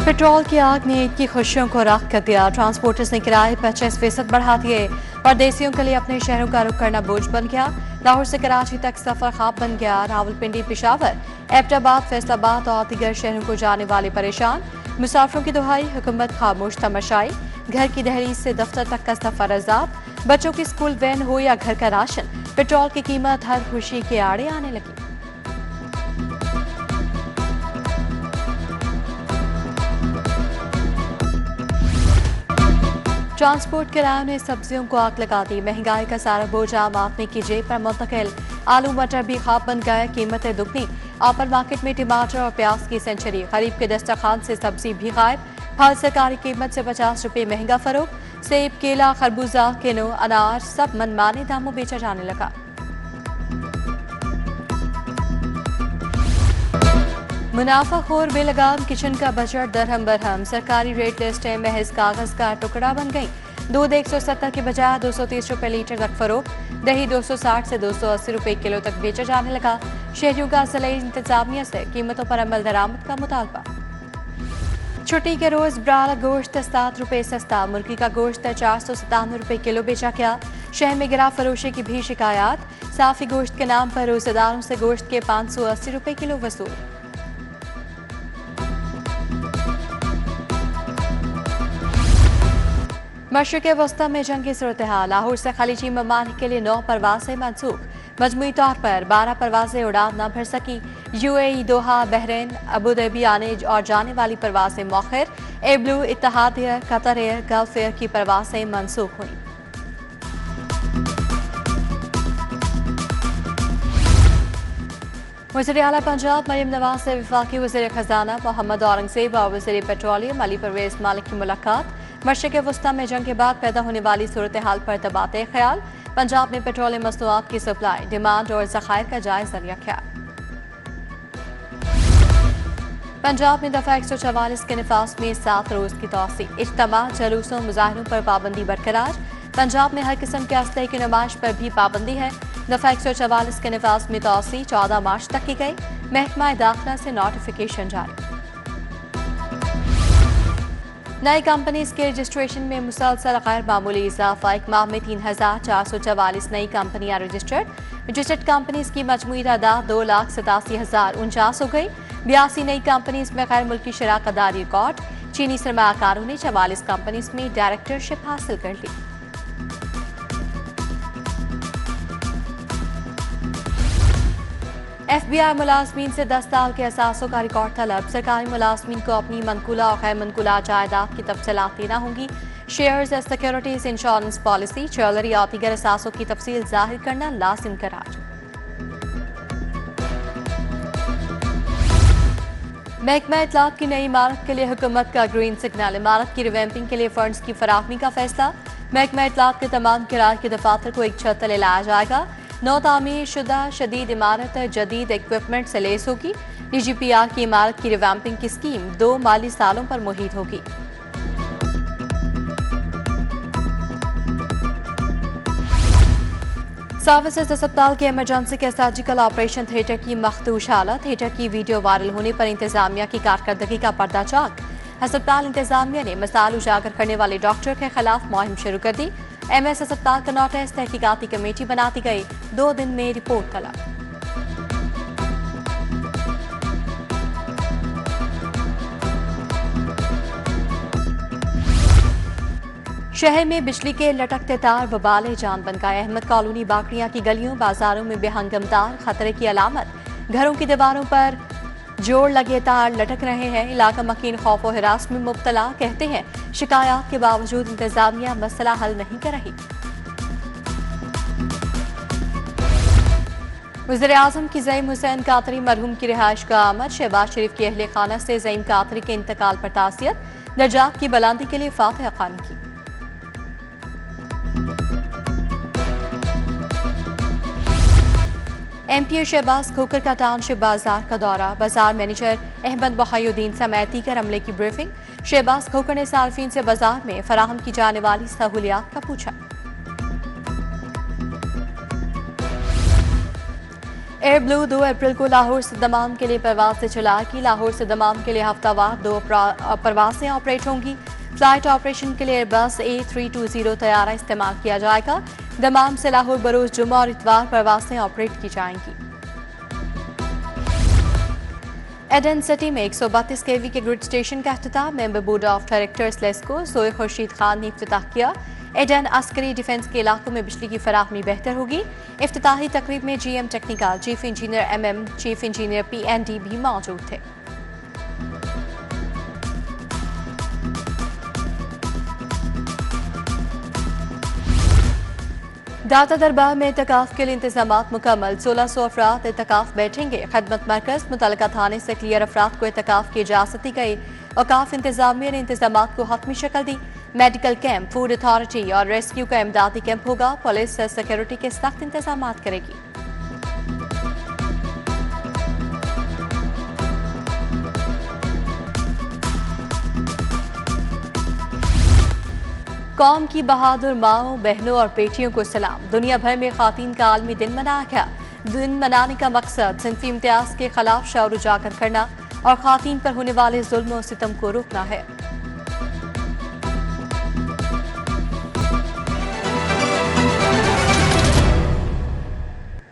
Petrol की आग ने ईद की खुशियों को राख कर दिया। ट्रांसपोर्टर्स ने किराए 50% बढ़ा दिए। परदेसियों के लिए अपने शहरों का रुख करना बोझ बन गया। लाहौर से कराची तक सफर ख्वाब बन गया। रावलपिंडी, पेशावर, एबटाबाद, फैसलाबाद और दीगर शहरों को जाने वाले परेशान। मुसाफिरों की दुहाई, हुकूमत खामोश तमाशाई। घर की दहलीज से दफ्तर तक का सफर आजाद। बच्चों की स्कूल वैन हो या घर का राशन, पेट्रोल की कीमत हर खुशी के आड़े आने लगी। ट्रांसपोर्ट किरायों ने सब्जियों को आग लगा दी। महंगाई का सारा बोझ आम आदमी की जेब पर मुंतकिल। आलू मटर भी ख्वाब बन गए, कीमतें दुगनी। अपर मार्केट में टमाटर और प्याज की सेंचुरी। गरीब के दस्तरखान से सब्जी भी गायब। फल सरकारी कीमत से 50 रुपये महंगा फरोख्त। सेब, केला, खरबूजा, किनो, अनार सब मनमाने दामों बेचा जाने लगा। मुनाफाखोर बेलगाम किचन का बजट दरहम बरहम। सरकारी रेट लिस्टें महज कागज का टुकड़ा बन गई। दूध 170 के बजाय 230 रुपए लीटर तक फरोख्त। दही 260 से 280 रुपए किलो तक बेचा जाने लगा। शहरियों का जिला इंतजामिया से कीमतों पर अमल दरामद का मुतालबा। छुट्टी के रोज ब्राला गोश्त 7 रुपए सस्ता। मुर्गी का गोश्त 497 रुपए किलो बेचा गया। शहर में गिरा फरोशी की भी शिकायत। साफी गोश्त के नाम पर रोजेदारों से गोश्त के 580 रुपए किलो वसूल। मशरिक़ वस्ता में जंगी सूरत हाल। लाहौर से खलीजी ममालिक के लिए 9 परवाजें मनसूख। मजमूई तौर पर 12 परवाजें उड़ान न भर सकी। UAE, Doha, Bahrain, Abu Dhabi आने और जाने वाली परवाजें मौखर। एब्लू, Etihad Air, Qatar Air, Gulf Air की परवाजें मनसूख हुई। वज़ीर आला पंजाब मरियम नवाज से वफाकी वज़ीर खजाना मोहम्मद औरंगज़ेब और वज़ीर पेट्रोलियम अली परवेज मालिक की मुलाकात। मशरिक़ वस्ता में जंग के बाद पैदा होने वाली सूरत हाल पर तबादले ख्याल। पंजाब में पेट्रोलियम मसनूआत की सप्लाई, डिमांड और ज़खायर का जायजा लिया ख्याल। पंजाब में दफा 144 के निफाज में 7 रोज की तौसी। इज्तिमा, जलूसों, मुजाहरों पर पाबंदी बरकरार। पंजाब में हर किस्म के असलहे की नुमाइश पर भी पाबंदी है। दफा 144 के निफाज में तौसी 14 मार्च तक की गई। महकमा दाखिला से नोटिफिकेशन जारी। नई कंपनीज के रजिस्ट्रेशन में मुसलसल गैर मामूली इजाफा। एक माह में 3,444 नई कंपनियां रजिस्टर्ड कंपनीज की मजमूई तादाद 2,87,049 हो गई। 82 नई कंपनीज में गैर मुल्की शराकतदारी रिकॉर्ड। चीनी सरमाकारों ने 44 कंपनीज में डायरेक्टरशिप हासिल कर ली। FBI मुलाजमीन से 10 साल के असासों का रिकॉर्ड तलब। सरकारी मुलाजमीन को अपनी मनकुला और गैर मनकुला जायदाद की तफसीलात देना होंगी। Shares, securities, insurance policy, jewellery और दीगर असासों की तफसील जाहिर करना लाजिम करार। महकमा इत्तलात की नई इमारत के लिए हुकूमत का ग्रीन सिग्नल। इमारत की रिवैम्पिंग के लिए फंड्स की फराहमी का फैसला। महकमा इत्तलात के तमाम किराए के दफातर को एक छत तले लाया जाएगा। नौ तामीर शुदा शदीद इमारत जदीद इक्विपमेंट से लेस होगी। DGPR की इमारत की रिवैम्पिंग की स्कीम 2 माली सालों पर मुहित होगी। सर्विसेज अस्पताल के इमरजेंसी के सर्जिकल ऑपरेशन थिएटर की मखदूश हालत। थिएटर की वीडियो वायरल होने पर इंतजामिया की कारकर्दगी का पर्दा चाक। अस्पताल इंतजामिया ने मसाल उजागर करने वाले डॉक्टर के खिलाफ मुहिम शुरू कर दी। MS अस्पताल का नोटिस तहकीकाती कमेटी बनाती गई। 2 दिन में रिपोर्ट तलब। शहर में बिजली के लटकते तार वबाले जान बन गए। अहमद कॉलोनी, बाकड़ियां की गलियों, बाजारों में बेहंगम तार खतरे की अलामत। घरों की दीवारों पर जोड़ लगे तार लटक रहे हैं। इलाका मकीन खौफ और हिरास में मुब्तला। कहते हैं शिकायत के बावजूद इंतजामिया मसला हल नहीं कर रही। वज़ीर आज़म की ज़ईम हुसैन कातरी मरहूम की रिहाइश का आमद। शहबाज शरीफ की अहले खाना से ज़ईम कातरी के इंतकाल पर ताज़ियत। दर्जात की बुलंदी के लिए फातिहा खान की। MP शहबाज खोकर का टाउनशिप बाजार का दौरा। बाजार मैनेजर अहमद बहायुद्दीन समेत दीगर अमले की ब्रीफिंग। शहबाज खोकर ने सार्फिन से बाजार में फराहम की जाने वाली सहूलियात का पूछा। एयर ब्लू 2 अप्रैल को लाहौर से दमाम के लिए परवाज से चलाएगी। लाहौर से दमाम के लिए हफ्तावार 2 परवासें ऑपरेट होंगी। फ्लाइट ऑपरेशन के लिए एयरबस A320 तैयारा इस्तेमाल किया जाएगा। दमाम से लाहौर बरोज जुम्मा और इतवार परवासें ऑपरेट की जाएंगी। एडन सिटी में 132 kV के ग्रिड स्टेशन का इफ्तिताह member board of directors LESCO सोए खुर्शीद खान ने इफ्तिताह किया। एडन अस्करी डिफेंस के इलाकों में बिजली की फराहमी बेहतर होगी। इफ्तिताही तकरीब में GM technical, chief engineer MM, chief engineer PND भी मौजूद थे। दाता दरबार में एतकाफ के लिए इंतजामात मुकम्मल। 1600 अफराद एतकाफ बैठेंगे। खदमत मरकज मुतलका थाने से क्लियर अफराद को एतकाफ की इजाजत दी गई। औकाफ इंतजामिया ने इंतजामात को हतमी शक्ल दी। मेडिकल कैंप, फूड अथॉरिटी और रेस्क्यू का इमदादी कैंप होगा। पुलिस सिक्योरिटी के सख्त इंतजाम करेगी। कौम की बहादुर माओं, बहनों और बेटियों को सलाम। दुनिया भर में खातीन का आलमी दिन मनाया गया। दिन मनाने का मकसद सिंफी इम्तियाज के खिलाफ शौर उजागर करना और खातीन पर होने वाले जुल्म और सितम को रोकना है।